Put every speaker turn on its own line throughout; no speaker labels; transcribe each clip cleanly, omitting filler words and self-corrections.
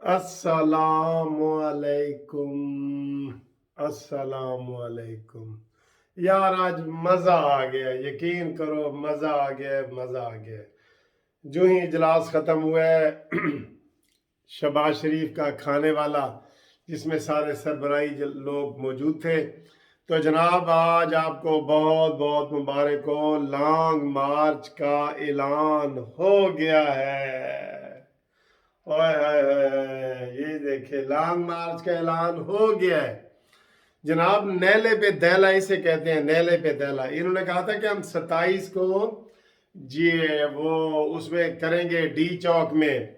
अस्सलामुअलैकुम। अस्सलामुअलैकुम। यार आज मज़ा आ गया, यकीन करो मज़ा आ गया, मज़ा आ गया। जो ही इजलास ख़त्म हुआ है शबाज शरीफ का खाने वाला, जिसमें सारे सरबराही लोग मौजूद थे, तो जनाब आज आपको बहुत बहुत मुबारक हो, लॉन्ग मार्च का ऐलान हो गया है। ओए हाय हाय, ये देखे लॉन्ग मार्च का ऐलान हो गया है जनाब। नेले पे दहला इसे कहते हैं, नेले पे दहला। इन्होंने कहा था कि हम 27 को जी वो उसमें करेंगे डी चौक में,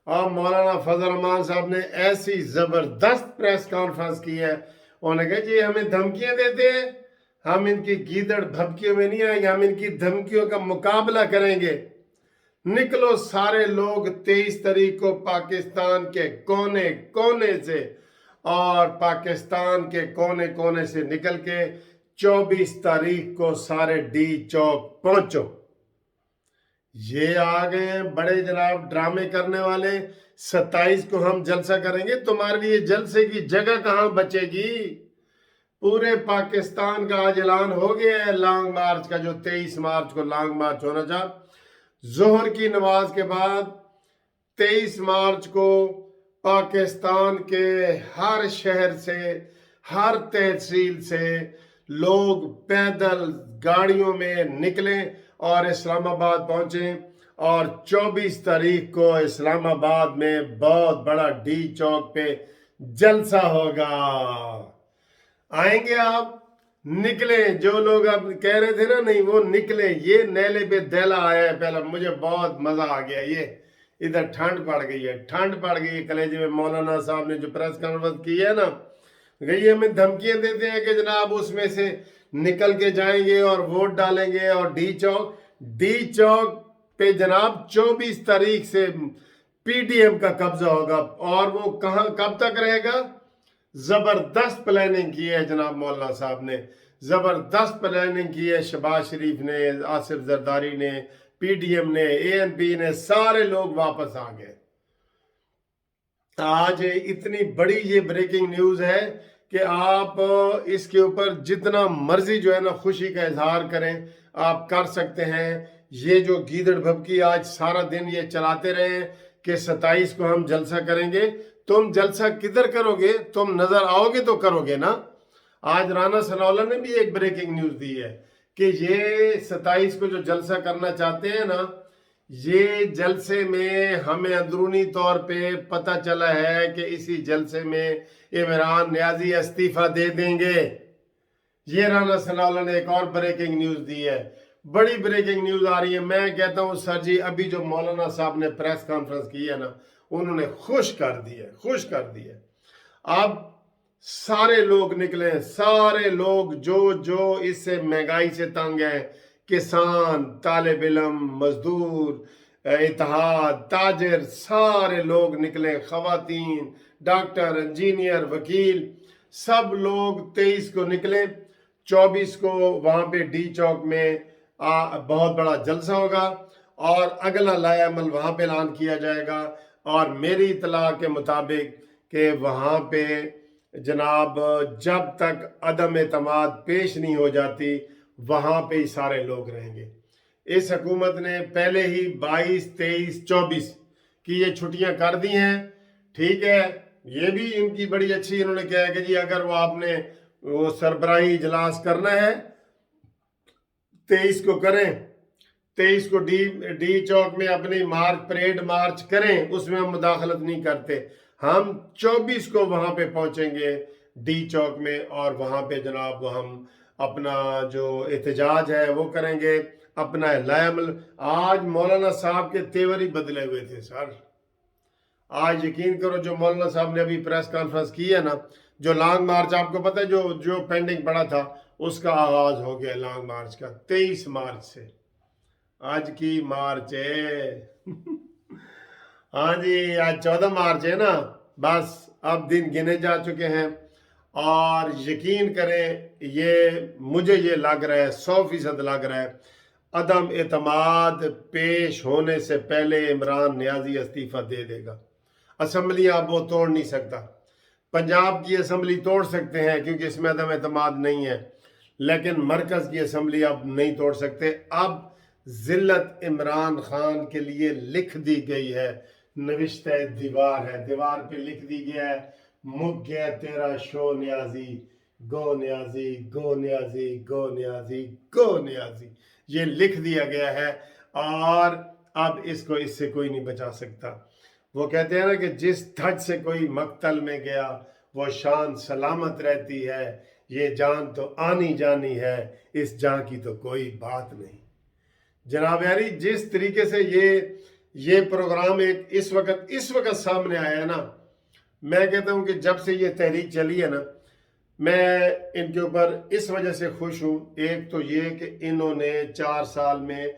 और मौलाना फजल रहमान साहब ने ऐसी जबरदस्त प्रेस कॉन्फ्रेंस की है। उन्होंने कहा जी हमें धमकियां देते हैं, हम इनकी गीदड़ धमकियों में नहीं आएंगे, हम इनकी धमकियों का मुकाबला करेंगे। निकलो सारे लोग 23 तारीख को पाकिस्तान के कोने कोने से, और पाकिस्तान के कोने कोने से निकल के 24 तारीख को सारे डी चौक पहुंचो। ये आ गए हैं बड़े जनाब ड्रामे करने वाले। 27 को हम जलसा करेंगे, तुम्हारे लिए जलसे की जगह कहां बचेगी। पूरे पाकिस्तान का आज ऐलान हो गया है लॉन्ग मार्च का, जो 23 मार्च को लॉन्ग मार्च होना था। जोहर की नमाज के बाद 23 मार्च को पाकिस्तान के हर शहर से, हर तहसील से लोग पैदल गाड़ियों में निकले और इस्लामाबाद पहुंचे, और 24 तारीख को इस्लामाबाद में बहुत बड़ा डी चौक पे जलसा होगा। आएंगे आप, निकले। जो लोग अब कह रहे थे ना नहीं, वो निकले। ये नेले पे दहला आया है पहला, मुझे बहुत मजा आ गया। ये इधर ठंड पड़ गई है, ठंड पड़ गई है कलेजे में। मौलाना साहब ने जो प्रेस कॉन्फ्रेंस की है ना, गई हमें धमकियां देते हैं कि जनाब उसमें से निकल के जाएंगे और वोट डालेंगे। और डी चौक पे जनाब 24 तारीख से पीडीएम का कब्जा होगा, और वो कहां कब तक रहेगा। जबरदस्त प्लानिंग की है जनाब मौलाना साहब ने, जबरदस्त प्लानिंग की है। शबाज शरीफ ने, आसिफ जरदारी ने, पीडीएम ने, एएनपी ने, सारे लोग वापस आ गए। आज इतनी बड़ी ये ब्रेकिंग न्यूज है कि आप इसके ऊपर जितना मर्जी जो है ना खुशी का इजहार करें, आप कर सकते हैं। ये जो गीदड़ भभकी आज सारा दिन ये चलाते रहे कि 27 को हम जलसा करेंगे। तुम जलसा किधर करोगे, तुम नजर आओगे तो करोगे ना। आज राना सनाउल्लाह ने भी एक ब्रेकिंग न्यूज दी है कि ये 27 को जो जलसा करना चाहते हैं ना, ये जलसे में हमें अंदरूनी तौर पे पता चला है कि इसी जलसे में इमरान नियाजी इस्तीफा दे देंगे। ये राना सनाउल्लाह ने एक और ब्रेकिंग न्यूज दी है, बड़ी ब्रेकिंग न्यूज आ रही है। मैं कहता हूं सर जी, अभी जो मौलाना साहब ने प्रेस कॉन्फ्रेंस की है ना, उन्होंने खुश कर दिया, खुश कर दिया। अब सारे लोग निकले, सारे लोग जो जो इससे महंगाई से तंग है, किसान, तालिब इल्म, मजदूर, इत्तेहाद, ताजिर, सारे लोग निकले। खवातीन, डॉक्टर, इंजीनियर, वकील, सब लोग 23 को निकले। 24 को वहां पे डी चौक में बहुत बड़ा जलसा होगा, और अगला लाएअमल वहां पे ऐलान किया जाएगा। और मेरी इतला के मुताबिक कि वहां पे जनाब जब तक अदम एतमाद पेश नहीं हो जाती, वहां पे ही सारे लोग रहेंगे। इस हुकूमत ने पहले ही 22, 23, 24 की ये छुट्टियां कर दी हैं, ठीक है। ये भी इनकी बड़ी अच्छी, इन्होंने कहा है कि जी अगर वो आपने वो सरबराही इजलास करना है 23 को करें, 23 को डी चौक में अपनी परेड मार्च करें, उसमें हम मुदाखलत नहीं करते। हम 24 को वहां पे पहुंचेंगे डी चौक में, और वहां पे जनाब हम अपना जो एहतजाज है वो करेंगे, अपना लाएअमल। आज मौलाना साहब के तेवर ही बदले हुए थे सर। आज यकीन करो जो मौलाना साहब ने अभी प्रेस कॉन्फ्रेंस की है ना, जो लॉन्ग मार्च आपको पता है जो जो पेंडिंग पड़ा था, उसका आगाज हो गया लॉन्ग मार्च का 23 मार्च से। आज की मार्च है हाँ जी, आज 14 मार्च है ना। बस अब दिन गिने जा चुके हैं, और यकीन करें मुझे ये लग रहा है, 100% लग रहा है, अदम एतमाद पेश होने से पहले इमरान नियाजी इस्तीफा दे देगा। असम्बली आप वो तोड़ नहीं सकता। पंजाब की असम्बली तोड़ सकते हैं क्योंकि इसमें अदम एतमाद नहीं है, लेकिन मरकज़ की असम्बली आप नहीं तोड़ सकते। अब जिल्लत इमरान खान के लिए लिख दी गई है, नविश्ते दीवार है, दीवार पे लिख दी गया है, मुक गया तेरा शो न्याजी, गो न्याजी गो न्याजी गो न्याजी गो न्याजी, ये लिख दिया गया है और अब इसको इससे कोई नहीं बचा सकता। वो कहते हैं ना कि जिस धज से कोई मक्तल में गया वो शान सलामत रहती है, ये जान तो आनी जानी है, इस जान की तो कोई बात नहीं। जनाब यारी, जिस तरीके से ये प्रोग्राम एक इस वक्त सामने आया है ना, मैं कहता हूं कि जब से ये तहरीक चली है ना, मैं इनके ऊपर इस वजह से खुश हूं। एक तो ये कि इन्होंने 4 साल में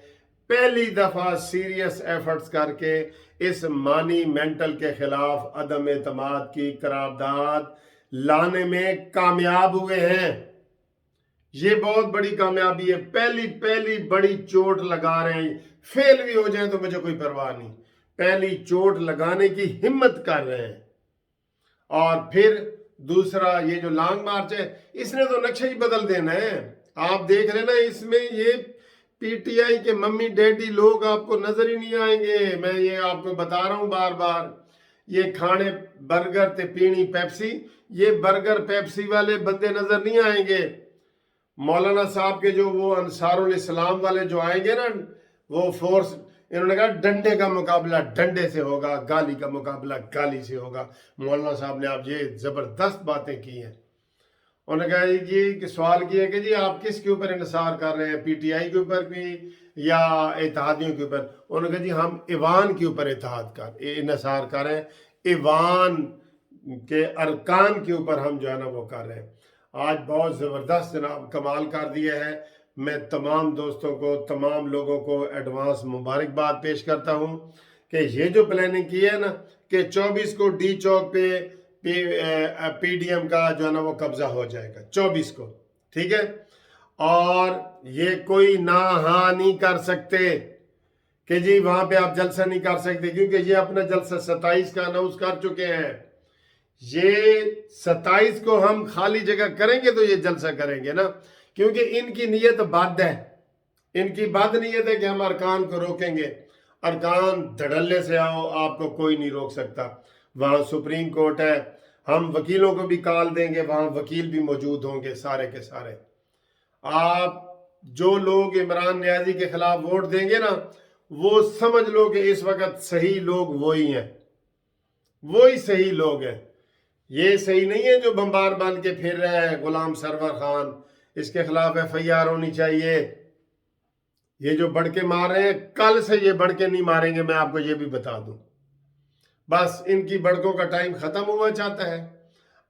पहली दफा सीरियस एफर्ट्स करके इस मानी मेंटल के खिलाफ अदम एतमाद की करारदाद लाने में कामयाब हुए हैं। ये बहुत बड़ी कामयाबी है। पहली बड़ी चोट लगा रहे हैं, फेल भी हो जाए तो मुझे कोई परवाह नहीं, पहली चोट लगाने की हिम्मत कर रहे हैं। और फिर दूसरा ये जो लॉन्ग मार्च है, इसने तो नक्शा ही बदल देना है। आप देख रहे ना, इसमें ये पीटीआई के मम्मी डैडी लोग आपको नजर ही नहीं आएंगे। मैं ये आपको बता रहा हूं बार बार, ये खाने बर्गर ते पीनी पेप्सी, ये बर्गर पेप्सी वाले बंदे नजर नहीं आएंगे। मौलाना साहब के जो वो अंसारुल इस्लाम वाले जो आएंगे ना, वो फोर्स, इन्होंने कहा डंडे का मुकाबला डंडे से होगा, गाली का मुकाबला गाली से होगा। मौलाना साहब ने आप ये जबरदस्त बातें की हैं। उन्होंने कहा जी कि सवाल किया कि जी आप किसके ऊपर इंतसार कर रहे हैं, पीटीआई के ऊपर भी या इत्तेहादियों के ऊपर? उन्होंने कहा जी हम ईवान के ऊपर इंतसार कर रहे हैं, ईवान के अरकान के ऊपर हम जो है ना वो कर रहे हैं। आज बहुत ज़बरदस्त जनाब कमाल कर दिया है। मैं तमाम दोस्तों को, तमाम लोगों को एडवांस मुबारकबाद पेश करता हूं कि ये जो प्लानिंग की है ना कि 24 को डी चौक पे पीडीएम का जो है ना वो कब्जा हो जाएगा 24 को, ठीक है। और ये कोई ना हाँ नहीं कर सकते कि जी वहां पे आप जलसा नहीं कर सकते, क्योंकि ये अपना जलसा 27 का अनाउंस कर चुके हैं। ये 27 को हम खाली जगह करेंगे तो ये जलसा करेंगे ना, क्योंकि इनकी नीयत बद है, इनकी बद नीयत है कि हम अरकान को रोकेंगे। अरकान धड़ल्ले से आओ, आपको कोई नहीं रोक सकता। वहाँ सुप्रीम कोर्ट है, हम वकीलों को भी कॉल देंगे, वहाँ वकील भी मौजूद होंगे सारे के सारे। आप जो लोग इमरान न्याजी के खिलाफ वोट देंगे ना, वो समझ लो कि इस वक्त सही लोग वही हैं, वही सही लोग हैं। ये सही नहीं है जो बम्बार बांध के फिर रहा है गुलाम सरवर खान, इसके खिलाफ FIR होनी चाहिए। ये जो बढ़ के मार रहे हैं, कल से ये बढ़ के नहीं मारेंगे, मैं आपको ये भी बता दूं। बस इनकी बड़कों का टाइम खत्म हुआ चाहता है।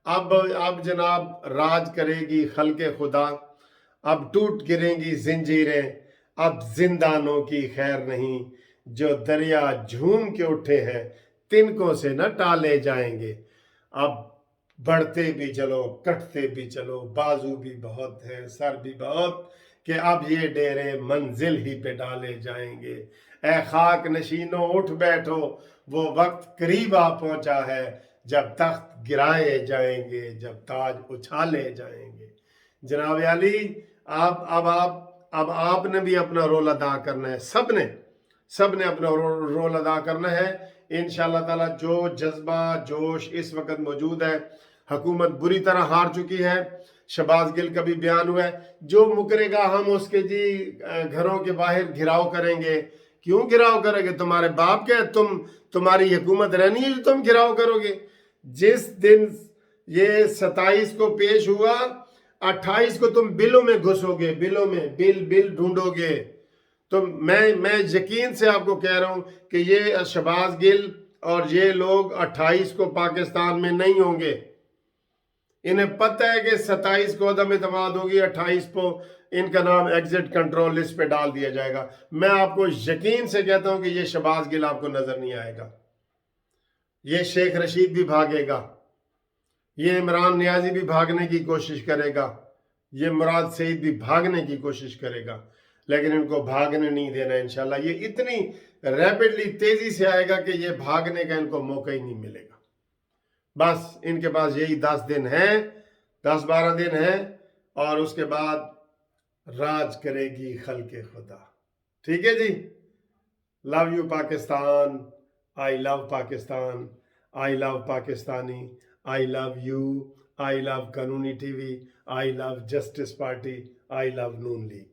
अब जनाब राज करेगी खल्के खुदा, अब टूट गिरेंगी जिंजीरें, अब जिंदानों की खैर नहीं, जो दरिया झूम के उठे हैं तिनकों से न टाले जाएंगे। अब बढ़ते भी चलो, कटते भी चलो, बाजू भी बहुत है, सर भी बहुत, कि अब ये डेरे मंजिल ही पे डाले जाएंगे। ए खाक नशीनों उठ बैठो, वो वक्त करीब आ पहुंचा है, जब तख्त गिराए जाएंगे, जब ताज उछाले जाएंगे। जनाब अली, अब आपने भी अपना रोल अदा करना है, सबने अपना रोल अदा करना है। इंशाअल्लाह ताला जो जज्बा जोश इस वक्त मौजूद है, हुकूमत बुरी तरह हार चुकी है। शहबाज गिल का भी बयान हुआ है, जो मुकरेगा हम उसके जी घरों के बाहर घिराव करेंगे। क्यों घिराव करेंगे? तुम्हारे बाप के, तुम्हारी हुकूमत रहनी है जो तुम घिराव करोगे। जिस दिन ये 27 को पेश हुआ, 28 को तुम बिलों में घुसोगे, बिलों में बिल ढूंढोगे। तो मैं यकीन से आपको कह रहा हूं कि ये शहबाज गिल और ये लोग 28 को पाकिस्तान में नहीं होंगे। इन्हें पता है कि 27 को अदम एतमाद होगी, 28 को इनका नाम एग्जिट कंट्रोल लिस्ट पे डाल दिया जाएगा। मैं आपको यकीन से कहता हूं कि ये शहबाज गिल आपको नजर नहीं आएगा, ये शेख रशीद भी भागेगा, ये इमरान नियाजी भी भागने की कोशिश करेगा, ये मुराद सईद भी भागने की कोशिश करेगा, लेकिन इनको भागने नहीं देना इंशाल्लाह। ये इतनी रैपिडली तेजी से आएगा कि ये भागने का इनको मौका ही नहीं मिलेगा। बस इनके पास यही 10 दिन है, 10-12 दिन है, और उसके बाद राज करेगी खल्के खुदा। ठीक है जी। Love you Pakistan, I love Pakistan, I love Pakistani, I love you, I love Qanooni TV, I love justice party, I love Noon league.